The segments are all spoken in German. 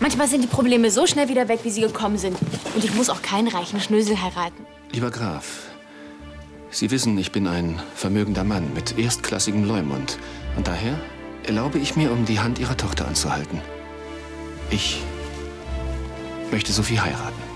Manchmal sind die Probleme so schnell wieder weg, wie sie gekommen sind. Und ich muss auch keinen reichen Schnösel heiraten. Lieber Graf, Sie wissen, ich bin ein vermögender Mann mit erstklassigem Leumund. Und daher erlaube ich mir, um die Hand Ihrer Tochter anzuhalten. Ich möchte Sophie heiraten.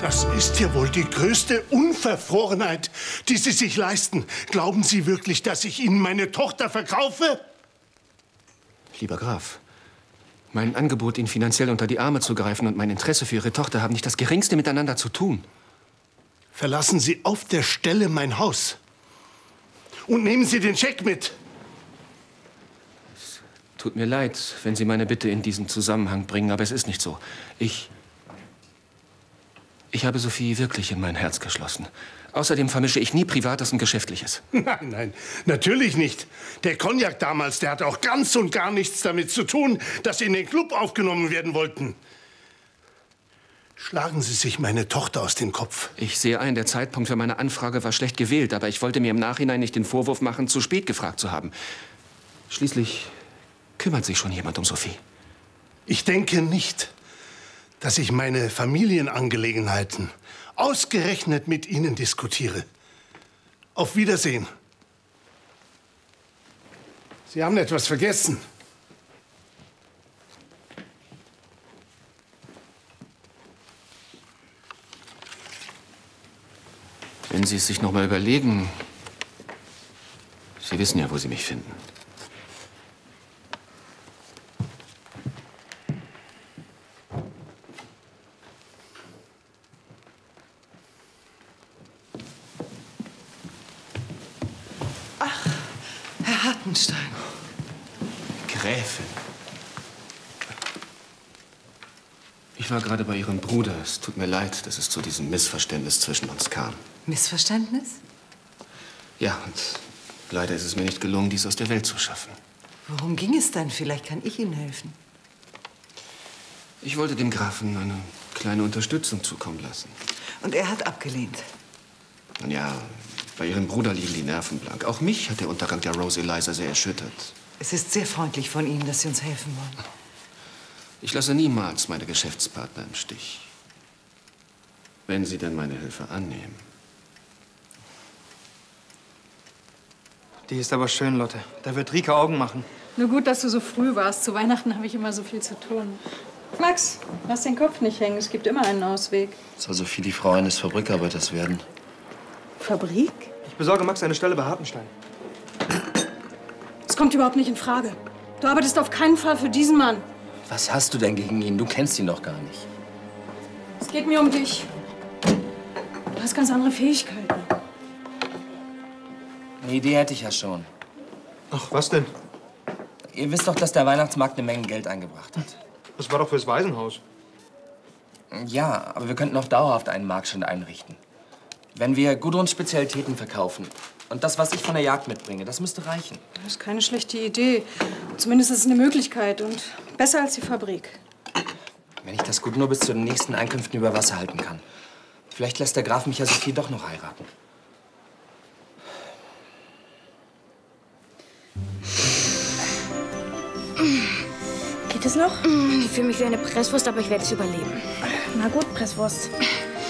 Das ist ja wohl die größte Unverfrorenheit, die Sie sich leisten. Glauben Sie wirklich, dass ich Ihnen meine Tochter verkaufe? Lieber Graf, mein Angebot, Ihnen finanziell unter die Arme zu greifen und mein Interesse für Ihre Tochter haben nicht das Geringste miteinander zu tun. Verlassen Sie auf der Stelle mein Haus. Und nehmen Sie den Scheck mit. Es tut mir leid, wenn Sie meine Bitte in diesen Zusammenhang bringen, aber es ist nicht so. Ich habe Sophie wirklich in mein Herz geschlossen. Außerdem vermische ich nie Privates und Geschäftliches. Nein, nein, natürlich nicht. Der Cognac damals, der hat auch ganz und gar nichts damit zu tun, dass Sie in den Club aufgenommen werden wollten. Schlagen Sie sich meine Tochter aus dem Kopf. Ich sehe ein, der Zeitpunkt für meine Anfrage war schlecht gewählt, aber ich wollte mir im Nachhinein nicht den Vorwurf machen, zu spät gefragt zu haben. Schließlich kümmert sich schon jemand um Sophie. Ich denke nicht, dass ich meine Familienangelegenheiten ausgerechnet mit Ihnen diskutiere. Auf Wiedersehen. Sie haben etwas vergessen. Wenn Sie es sich noch mal überlegen, Sie wissen ja, wo Sie mich finden. Herr Hartenstein. Gräfin. Ich war gerade bei Ihrem Bruder. Es tut mir leid, dass es zu diesem Missverständnis zwischen uns kam. Missverständnis? Ja, und leider ist es mir nicht gelungen, dies aus der Welt zu schaffen. Worum ging es denn? Vielleicht kann ich Ihnen helfen. Ich wollte dem Grafen eine kleine Unterstützung zukommen lassen. Und er hat abgelehnt. Nun ja, bei Ihrem Bruder liegen die Nerven blank. Auch mich hat der Untergang der Rose Eliza sehr erschüttert. Es ist sehr freundlich von Ihnen, dass Sie uns helfen wollen. Ich lasse niemals meine Geschäftspartner im Stich. Wenn Sie denn meine Hilfe annehmen. Die ist aber schön, Lotte. Da wird Rike Augen machen. Nur gut, dass du so früh warst. Zu Weihnachten habe ich immer so viel zu tun. Max, lass den Kopf nicht hängen. Es gibt immer einen Ausweg. Soll Sophie die Frau eines Fabrikarbeiters werden? Fabrik? Ich besorge Max eine Stelle bei Hartenstein. Das kommt überhaupt nicht in Frage. Du arbeitest auf keinen Fall für diesen Mann. Was hast du denn gegen ihn? Du kennst ihn doch gar nicht. Es geht mir um dich. Du hast ganz andere Fähigkeiten. Eine Idee hätte ich ja schon. Ach, was denn? Ihr wisst doch, dass der Weihnachtsmarkt eine Menge Geld eingebracht hat. Das war doch fürs Waisenhaus. Ja, aber wir könnten auch dauerhaft einen Marktstand einrichten. Wenn wir Gudruns Spezialitäten verkaufen und das, was ich von der Jagd mitbringe, das müsste reichen. Das ist keine schlechte Idee. Zumindest ist es eine Möglichkeit und besser als die Fabrik. Wenn ich das gut nur bis zu den nächsten Einkünften über Wasser halten kann. Vielleicht lässt der Graf mich ja Sophie doch noch heiraten. Geht es noch? Ich fühle mich wie eine Presswurst, aber ich werde es überleben. Na gut, Presswurst.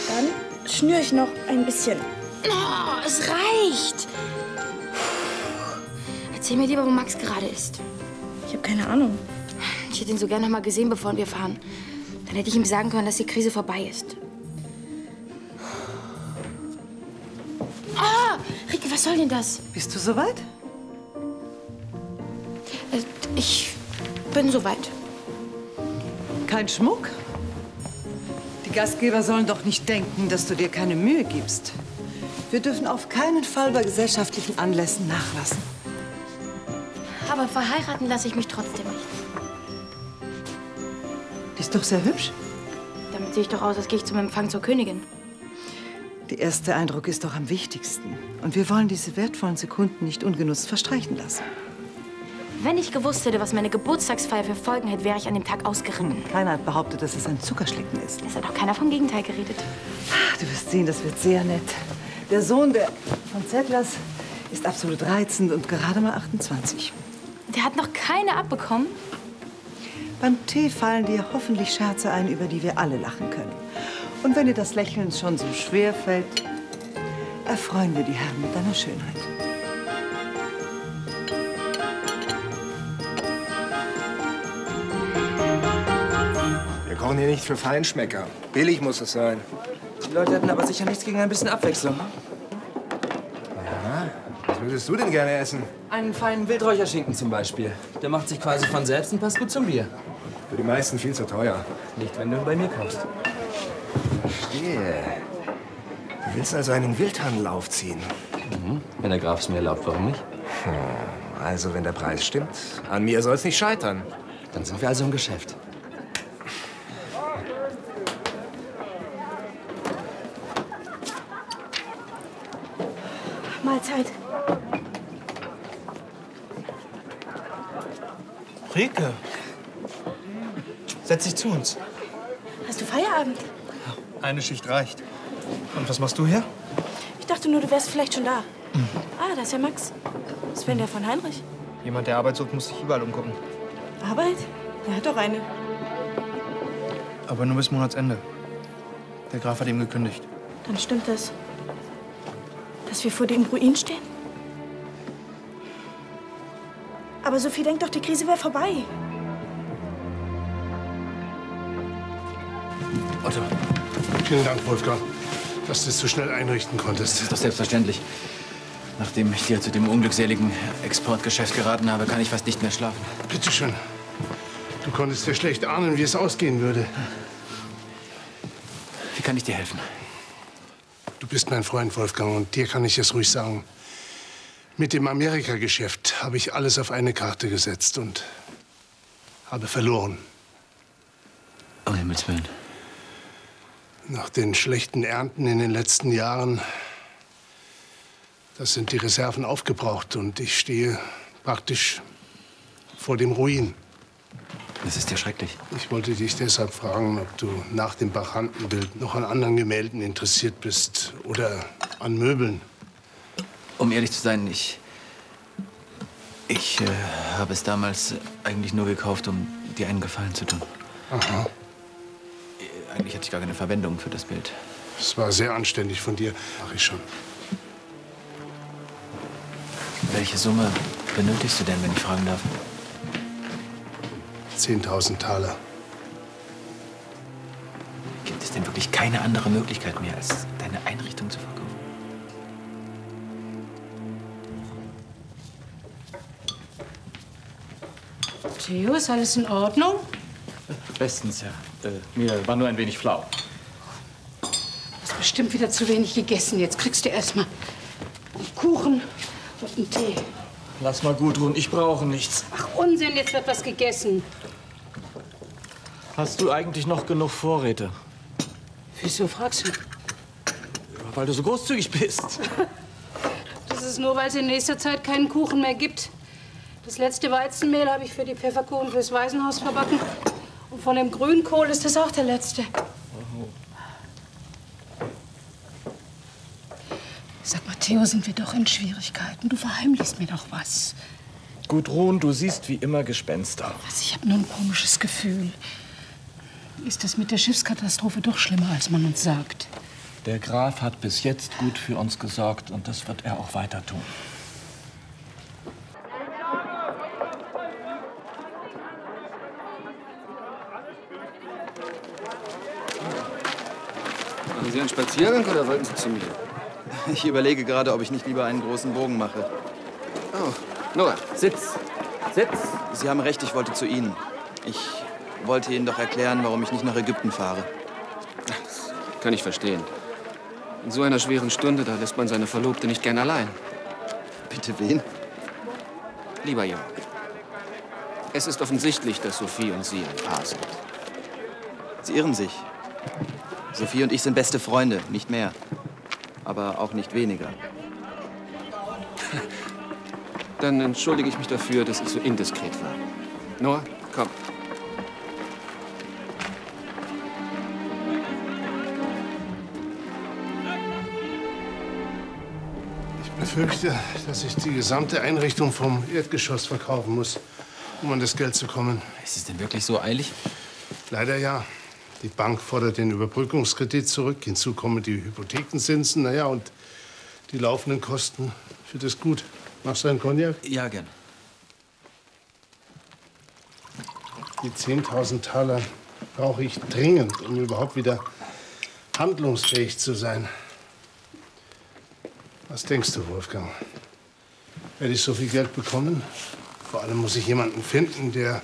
Dann schnüre ich noch ein bisschen. Oh, es reicht. Erzähl mir lieber, wo Max gerade ist. Ich habe keine Ahnung. Ich hätte ihn so gerne noch mal gesehen, bevor wir fahren. Dann hätte ich ihm sagen können, dass die Krise vorbei ist. Ah, Rike, was soll denn das? Bist du soweit? Ich bin soweit. Kein Schmuck? Die Gastgeber sollen doch nicht denken, dass du dir keine Mühe gibst. Wir dürfen auf keinen Fall bei gesellschaftlichen Anlässen nachlassen. Aber aber verheiraten lasse ich mich trotzdem nicht. Die ist doch sehr hübsch. Damit sehe ich doch aus, als gehe ich zum Empfang zur Königin. Der erste Eindruck ist doch am wichtigsten. Und wir wollen diese wertvollen Sekunden nicht ungenutzt verstreichen lassen. Wenn ich gewusst hätte, was meine Geburtstagsfeier für Folgen hätte, wäre ich an dem Tag ausgeritten. Keiner hat behauptet, dass es ein Zuckerschlecken ist. Es hat auch keiner vom Gegenteil geredet. Du wirst sehen, das wird sehr nett. Der Sohn von Zettlers ist absolut reizend und gerade mal 28. Der hat noch keine abbekommen. Beim Tee fallen dir hoffentlich Scherze ein, über die wir alle lachen können. Und wenn dir das Lächeln schon so schwer fällt, erfreuen wir die Herren mit deiner Schönheit. Wir kochen hier nicht für Feinschmecker. Billig muss es sein. Die Leute hätten aber sicher nichts gegen ein bisschen Abwechslung. Ja, was würdest du denn gerne essen? Einen feinen Wildräucherschinken zum Beispiel. Der macht sich quasi von selbst und passt gut zum Bier. Für die meisten viel zu teuer. Nicht, wenn du bei mir kaufst. Verstehe. Du willst also einen Wildhandel aufziehen? Mhm. Wenn der Graf es mir erlaubt, warum nicht? Also, wenn der Preis stimmt, an mir soll es nicht scheitern. Dann sind wir also im Geschäft. Mahlzeit. Rieke, setz dich zu uns. Hast du Feierabend? Eine Schicht reicht. Und was machst du hier? Ich dachte nur, du wärst vielleicht schon da. Ah, da ist ja Max. Sven, der von Heinrich. Jemand, der Arbeit sucht, muss sich überall umgucken. Arbeit? Er hat doch eine. Aber nur bis Monatsende. Der Graf hat ihm gekündigt. Dann stimmt das. Dass wir vor dem Ruin stehen? Aber Sophie denkt doch, die Krise wäre vorbei. Otto. Vielen Dank, Wolfgang, dass du es so schnell einrichten konntest. Das ist doch selbstverständlich. Nachdem ich dir zu dem unglückseligen Exportgeschäft geraten habe, kann ich fast nicht mehr schlafen. Bitte schön. Du konntest ja schlecht ahnen, wie es ausgehen würde. Wie kann ich dir helfen? Du bist mein Freund, Wolfgang, und dir kann ich es ruhig sagen. Mit dem Amerika-Geschäft habe ich alles auf eine Karte gesetzt und habe verloren. Um Himmels Willen. Nach den schlechten Ernten in den letzten Jahren, da sind die Reserven aufgebraucht und ich stehe praktisch vor dem Ruin. Das ist ja schrecklich. Ich wollte dich deshalb fragen, ob du nach dem Bacchantenbild noch an anderen Gemälden interessiert bist oder an Möbeln. Um ehrlich zu sein, ich habe es damals eigentlich nur gekauft, um dir einen Gefallen zu tun. Aha. Eigentlich hatte ich gar keine Verwendung für das Bild. Es war sehr anständig von dir, mach ich schon. Welche Summe benötigst du denn, wenn ich fragen darf? 10.000 Taler. Gibt es denn wirklich keine andere Möglichkeit mehr, als deine Einrichtung zu verkaufen? Theo, ist alles in Ordnung? Bestens, ja. Mir war nur ein wenig flau. Du hast bestimmt wieder zu wenig gegessen. Jetzt kriegst du erst mal einen Kuchen und einen Tee. Lass mal gut ruhen, ich brauche nichts. Ach, Unsinn, jetzt wird was gegessen. Hast du eigentlich noch genug Vorräte? Wieso fragst du? Weil du so großzügig bist. Das ist nur, weil es in nächster Zeit keinen Kuchen mehr gibt. Das letzte Weizenmehl habe ich für die Pfefferkuchen fürs Waisenhaus verbacken. Und von dem Grünkohl ist das auch der letzte. Sag mal, Theo, sind wir doch in Schwierigkeiten? Du verheimlichst mir doch was. Gudrun, du siehst wie immer Gespenster. Was, ich habe nur ein komisches Gefühl. Ist das mit der Schiffskatastrophe doch schlimmer, als man uns sagt? Der Graf hat bis jetzt gut für uns gesorgt und das wird er auch weiter tun. Machen Sie einen Spaziergang oder wollten Sie zu mir? Ich überlege gerade, ob ich nicht lieber einen großen Bogen mache. Oh, Noah, sitz. Sitz. Sie haben recht, ich wollte zu Ihnen. Ich wollte Ihnen doch erklären, warum ich nicht nach Ägypten fahre. Das kann ich verstehen. In so einer schweren Stunde, da lässt man seine Verlobte nicht gern allein. Bitte wen? Lieber Jörg, Es ist offensichtlich, dass Sophie und Sie ein Paar sind. Sie irren sich. Sophie und ich sind beste Freunde, nicht mehr. Aber auch nicht weniger. Dann entschuldige ich mich dafür, dass ich so indiskret war. Noah, komm. Ich befürchte, dass ich die gesamte Einrichtung vom Erdgeschoss verkaufen muss, um an das Geld zu kommen. Ist es denn wirklich so eilig? Leider ja. Die Bank fordert den Überbrückungskredit zurück. Hinzu kommen die Hypothekenzinsen, naja, und die laufenden Kosten für das Gut. Machst du einen Cognac? Ja, gern. Die 10.000 Taler brauche ich dringend, um überhaupt wieder handlungsfähig zu sein. Was denkst du, Wolfgang? Werde ich so viel Geld bekommen? Vor allem muss ich jemanden finden, der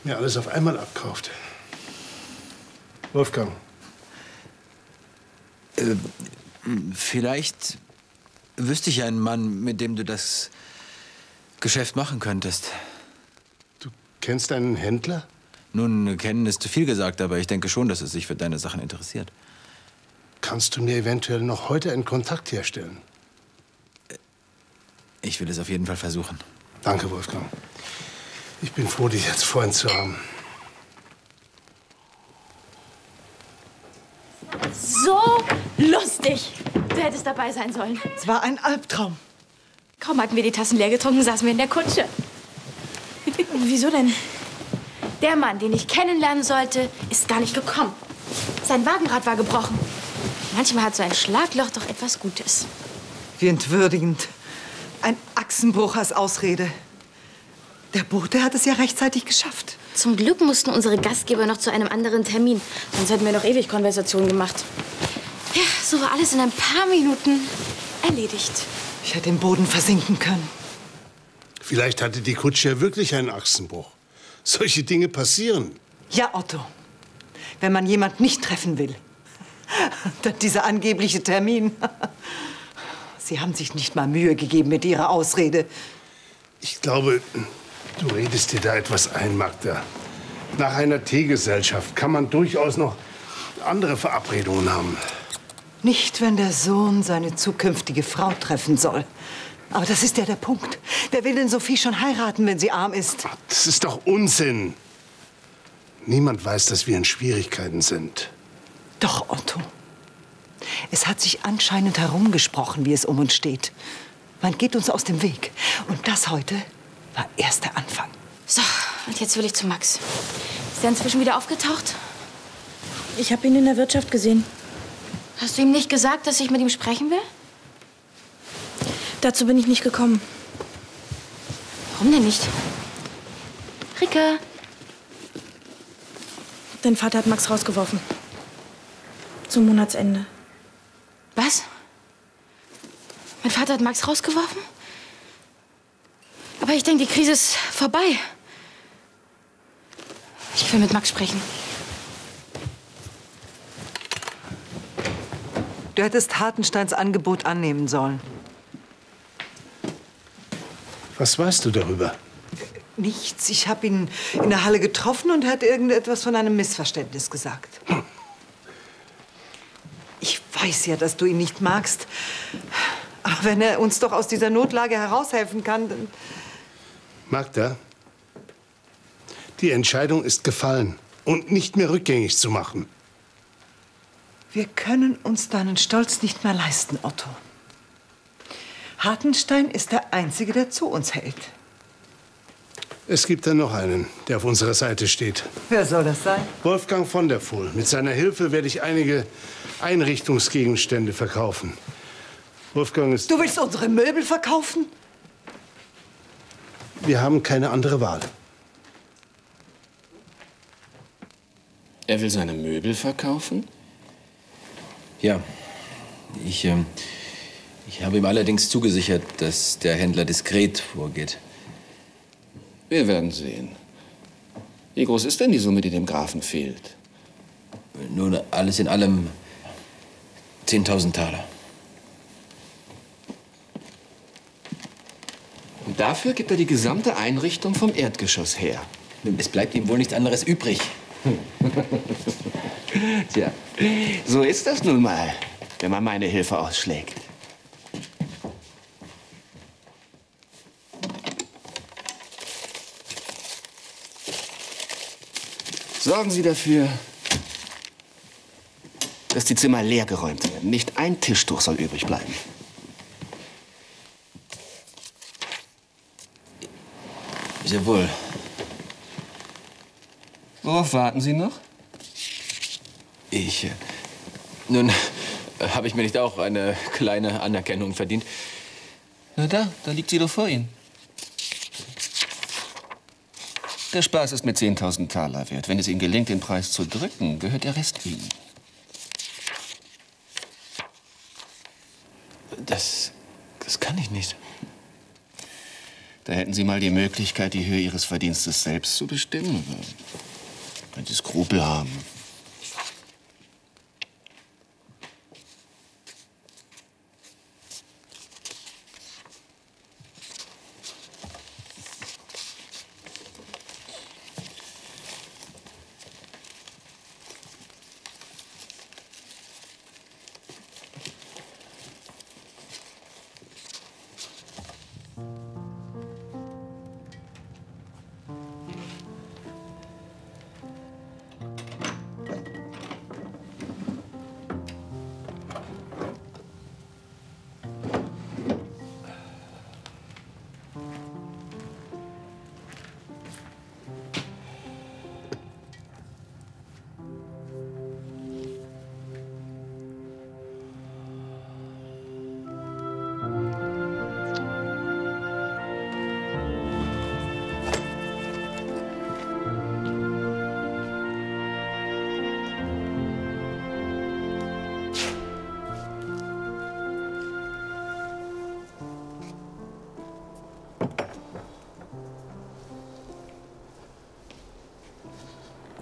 mir alles auf einmal abkauft. Wolfgang. Vielleicht wüsste ich einen Mann, mit dem du das Geschäft machen könntest. Du kennst einen Händler? Nun, kennen ist zu viel gesagt, aber ich denke schon, dass es sich für deine Sachen interessiert. Kannst du mir eventuell noch heute einen Kontakt herstellen? Ich will es auf jeden Fall versuchen. Danke, Wolfgang. Ich bin froh, dich als Freund zu haben. So lustig. Du hättest dabei sein sollen. Es war ein Albtraum. Kaum hatten wir die Tassen leer getrunken, saßen wir in der Kutsche. Wieso denn? Der Mann, den ich kennenlernen sollte, ist gar nicht gekommen. Sein Wagenrad war gebrochen. Manchmal hat so ein Schlagloch doch etwas Gutes. Wie entwürdigend. Ein Achsenbruch als Ausrede. Der Bote hat es ja rechtzeitig geschafft. Zum Glück mussten unsere Gastgeber noch zu einem anderen Termin. Sonst hätten wir noch ewig Konversation gemacht. Ja, so war alles in ein paar Minuten erledigt. Ich hätte im Boden versinken können. Vielleicht hatte die Kutsche ja wirklich einen Achsenbruch. Solche Dinge passieren. Ja, Otto. Wenn man jemand nicht treffen will. Dann dieser angebliche Termin. Sie haben sich nicht mal Mühe gegeben mit Ihrer Ausrede. Ich glaube, du redest dir da etwas ein, Magda. Nach einer Teegesellschaft kann man durchaus noch andere Verabredungen haben. Nicht, wenn der Sohn seine zukünftige Frau treffen soll. Aber das ist ja der Punkt. Wer will denn Sophie schon heiraten, wenn sie arm ist? Das ist doch Unsinn. Niemand weiß, dass wir in Schwierigkeiten sind. Doch, Otto. Es hat sich anscheinend herumgesprochen, wie es um uns steht. Man geht uns aus dem Weg. Und das heute war erst der Anfang. So, und jetzt will ich zu Max. Ist er inzwischen wieder aufgetaucht? Ich habe ihn in der Wirtschaft gesehen. Hast du ihm nicht gesagt, dass ich mit ihm sprechen will? Dazu bin ich nicht gekommen. Warum denn nicht? Rike. Dein Vater hat Max rausgeworfen. Zum Monatsende. Was? Mein Vater hat Max rausgeworfen? Aber ich denke, die Krise ist vorbei. Ich will mit Max sprechen. Du hättest Hartensteins Angebot annehmen sollen. Was weißt du darüber? Nichts. Ich habe ihn in der Halle getroffen und er hat irgendetwas von einem Missverständnis gesagt. Ich weiß ja, dass du ihn nicht magst. Aber wenn er uns doch aus dieser Notlage heraushelfen kann, dann... Magda, die Entscheidung ist gefallen und nicht mehr rückgängig zu machen. Wir können uns deinen Stolz nicht mehr leisten, Otto. Hartenstein ist der Einzige, der zu uns hält. Es gibt dann noch einen, der auf unserer Seite steht. Wer soll das sein? Wolfgang von der Pfuhl. Mit seiner Hilfe werde ich einige Einrichtungsgegenstände verkaufen. Wolfgang ist... Du willst unsere Möbel verkaufen? Wir haben keine andere Wahl. Er will seine Möbel verkaufen? Ja. Ich habe ihm allerdings zugesichert, dass der Händler diskret vorgeht. Wir werden sehen. Wie groß ist denn die Summe, die dem Grafen fehlt? Nun, alles in allem 10.000 Taler. dafür gibt er die gesamte Einrichtung vom Erdgeschoss her. Es bleibt ihm wohl nichts anderes übrig. Tja, so ist das nun mal, wenn man meine Hilfe ausschlägt. Sorgen Sie dafür, dass die Zimmer leergeräumt werden. Nicht ein Tischtuch soll übrig bleiben. Sehr wohl. Worauf warten Sie noch? Nun, habe ich mir nicht auch eine kleine Anerkennung verdient? Na da liegt sie doch vor Ihnen. Der Spaß ist mit 10.000 Taler wert. Wenn es Ihnen gelingt, den Preis zu drücken, gehört der Rest Ihnen. Das kann ich nicht. Da hätten Sie mal die Möglichkeit, die Höhe Ihres Verdienstes selbst zu bestimmen. Wenn Sie Skrupel haben.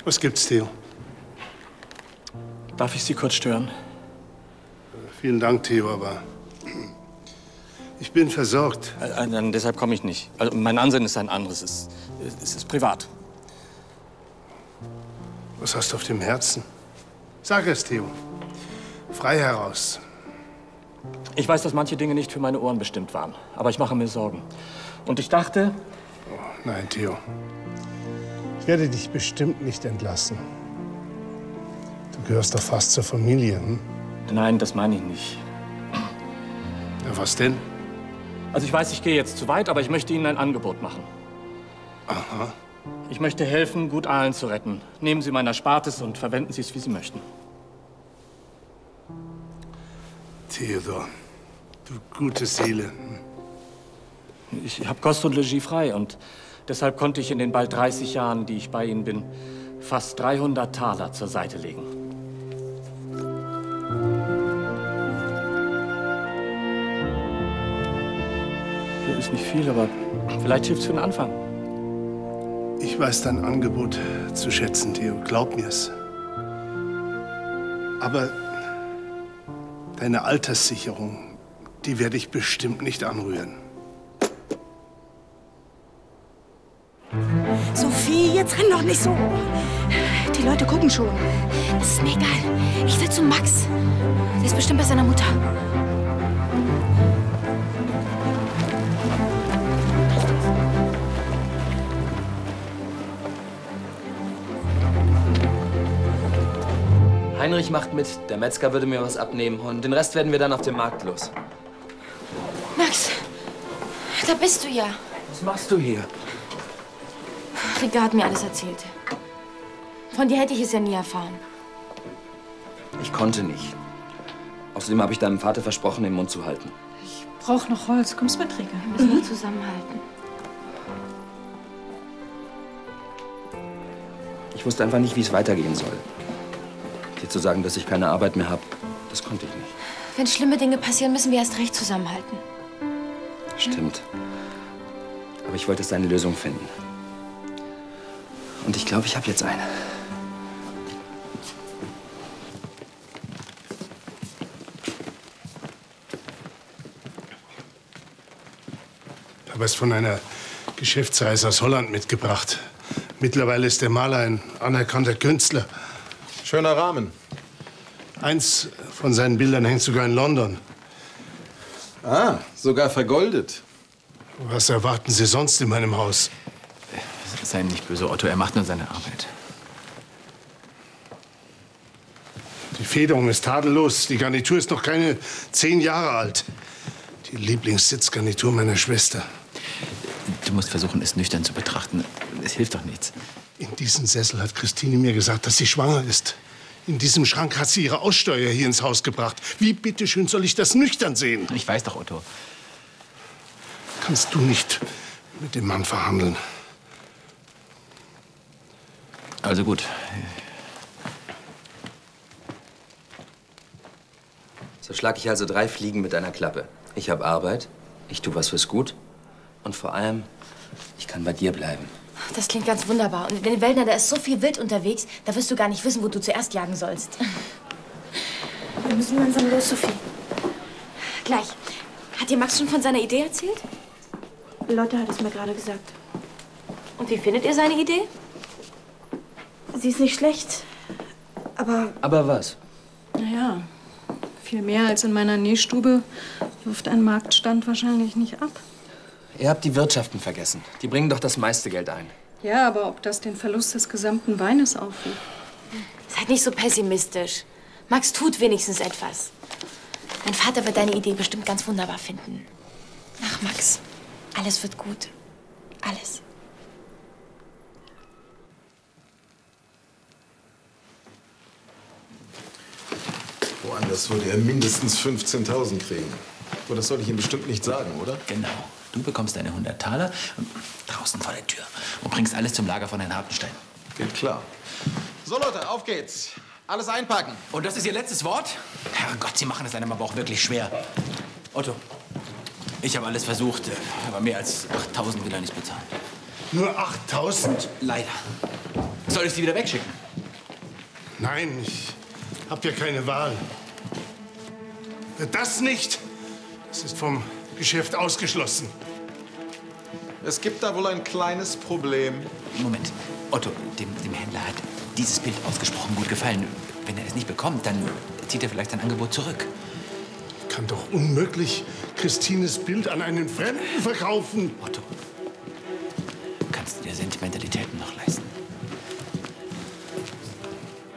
Was gibt's, Theo? Darf ich Sie kurz stören? Vielen Dank, Theo, aber ich bin versorgt. Nein, deshalb komme ich nicht. Also mein Ansinnen ist ein anderes. Es ist privat. Was hast du auf dem Herzen? Sag es, Theo. Frei heraus. Ich weiß, dass manche Dinge nicht für meine Ohren bestimmt waren. Aber ich mache mir Sorgen. Und ich dachte... Oh, nein, Theo. Ich werde dich bestimmt nicht entlassen. Du gehörst doch fast zur Familie, hm? Nein, das meine ich nicht. Ja, was denn? Also ich weiß, ich gehe jetzt zu weit, aber ich möchte Ihnen ein Angebot machen. Aha. Ich möchte helfen, Gut Ahlen zu retten. Nehmen Sie mein Erspartes und verwenden Sie es, wie Sie möchten. Theodor, du gute Seele. Ich habe Kost und Logis frei und deshalb konnte ich in den bald 30 Jahren, die ich bei Ihnen bin, fast 300 Taler zur Seite legen. Das ist nicht viel, aber vielleicht hilft es für den Anfang. Ich weiß dein Angebot zu schätzen, Theo. Glaub mir's. Aber deine Alterssicherung, die werde ich bestimmt nicht anrühren. Sophie, jetzt renn doch nicht so. Die Leute gucken schon. Das ist mir egal. Ich will zu Max. Der ist bestimmt bei seiner Mutter. Heinrich macht mit. Der Metzger würde mir was abnehmen. Und den Rest werden wir dann auf dem Markt los. Max, da bist du ja. Was machst du hier? Rika hat mir alles erzählt. Von dir hätte ich es ja nie erfahren. Ich konnte nicht. Außerdem habe ich deinem Vater versprochen, den Mund zu halten. Ich brauche noch Holz. Kommst mit, Rika? Wir müssen nur zusammenhalten. Ich wusste einfach nicht, wie es weitergehen soll. Dir zu sagen, dass ich keine Arbeit mehr habe, das konnte ich nicht. Wenn schlimme Dinge passieren, müssen wir erst recht zusammenhalten. Stimmt. Aber ich wollte jetzt eine Lösung finden. Und ich glaube, ich habe jetzt eine. habe es von einer Geschäftsreise aus Holland mitgebracht. Mittlerweile ist der Maler ein anerkannter Künstler. Schöner Rahmen. Eins von seinen Bildern hängt sogar in London. Ah, sogar vergoldet. Was erwarten Sie sonst in meinem Haus? Sei nicht böse, Otto. Er macht nur seine Arbeit. Die Federung ist tadellos. Die Garnitur ist noch keine 10 Jahre alt. Die Lieblingssitzgarnitur meiner Schwester. Du musst versuchen, es nüchtern zu betrachten. Es hilft doch nichts. In diesem Sessel hat Christine mir gesagt, dass sie schwanger ist. In diesem Schrank hat sie ihre Aussteuer hier ins Haus gebracht. Wie bitteschön soll ich das nüchtern sehen? Ich weiß doch, Otto. Kannst du nicht mit dem Mann verhandeln? Also gut. So schlage ich also 3 Fliegen mit einer Klappe. Ich habe Arbeit, ich tue was fürs Gut und vor allem, ich kann bei dir bleiben. Das klingt ganz wunderbar. Und in den Wäldern, da ist so viel Wild unterwegs, da wirst du gar nicht wissen, wo du zuerst jagen sollst. Wir müssen langsam los, Sophie. Gleich. Hat dir Max schon von seiner Idee erzählt? Lotte hat es mir gerade gesagt. Und wie findet ihr seine Idee? Sie ist nicht schlecht, aber... Aber was? Naja, viel mehr als in meiner Nähstube wirft ein Marktstand wahrscheinlich nicht ab. Ihr habt die Wirtschaften vergessen. Die bringen doch das meiste Geld ein. Ja, aber ob das den Verlust des gesamten Weines aufwiegt? Seid nicht so pessimistisch. Max tut wenigstens etwas. Mein Vater wird deine Idee bestimmt ganz wunderbar finden. Ach, Max, alles wird gut. Alles. Woanders würde er mindestens 15.000 kriegen. Aber das soll ich ihm bestimmt nicht sagen, oder? Genau. Du bekommst deine 100 Taler draußen vor der Tür und bringst alles zum Lager von Herrn Hartenstein. Geht klar. So, Leute, auf geht's. Alles einpacken. Und das ist Ihr letztes Wort? Herrgott, Sie machen es einem aber auch wirklich schwer. Otto, ich habe alles versucht, aber mehr als 8.000 will er nicht bezahlen. Nur 8.000? Leider. Soll ich Sie wieder wegschicken? Nein, ich hab ja keine Wahl. Das nicht. Das ist vom Geschäft ausgeschlossen. Es gibt da wohl ein kleines Problem. Moment. Otto, dem Händler hat dieses Bild ausgesprochen gut gefallen. Wenn er es nicht bekommt, dann zieht er vielleicht sein Angebot zurück. Ich kann doch unmöglich Christines Bild an einen Fremden verkaufen. Otto, kannst du dir Sentimentalitäten noch leisten?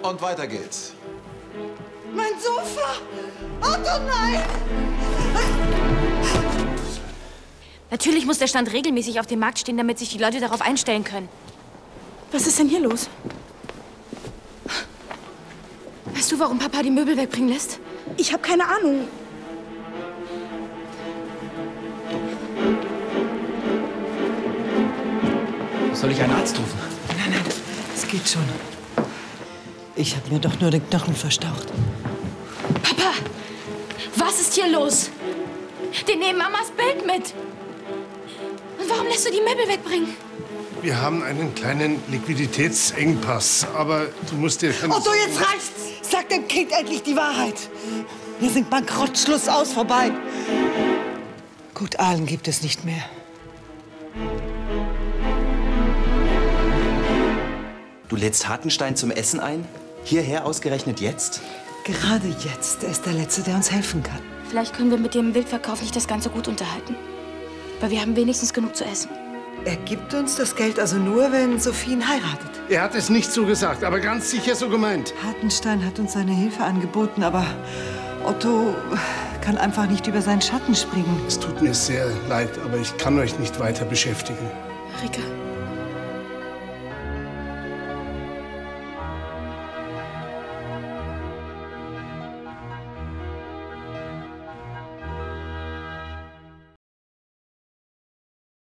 Und weiter geht's. Mein Sofa! Otto, nein! Natürlich muss der Stand regelmäßig auf dem Markt stehen, damit sich die Leute darauf einstellen können. Was ist denn hier los? Weißt du, warum Papa die Möbel wegbringen lässt? Ich habe keine Ahnung. Soll ich einen Arzt rufen? Nein, das geht schon. Ich habe mir doch nur den Knochen verstaucht. Papa, was ist hier los? Die nehmen Mamas Bild mit. Und warum lässt du die Möbel wegbringen? Wir haben einen kleinen Liquiditätsengpass, aber du musst dir... Otto, jetzt reicht's! Sag dem Kind endlich die Wahrheit. Wir sind bankrott, Schluss, aus, vorbei. Gut, Ahlen gibt es nicht mehr. Du lädst Hartenstein zum Essen ein? Hierher ausgerechnet jetzt? Gerade jetzt. Er ist der Letzte, der uns helfen kann. Vielleicht können wir mit dem Wildverkauf nicht das Ganze gut unterhalten. Aber wir haben wenigstens genug zu essen. Er gibt uns das Geld also nur, wenn Sophie ihn heiratet. Er hat es nicht so gesagt, aber ganz sicher so gemeint. Hartenstein hat uns seine Hilfe angeboten, aber Otto kann einfach nicht über seinen Schatten springen. Es tut mir sehr leid, aber ich kann euch nicht weiter beschäftigen. Rika,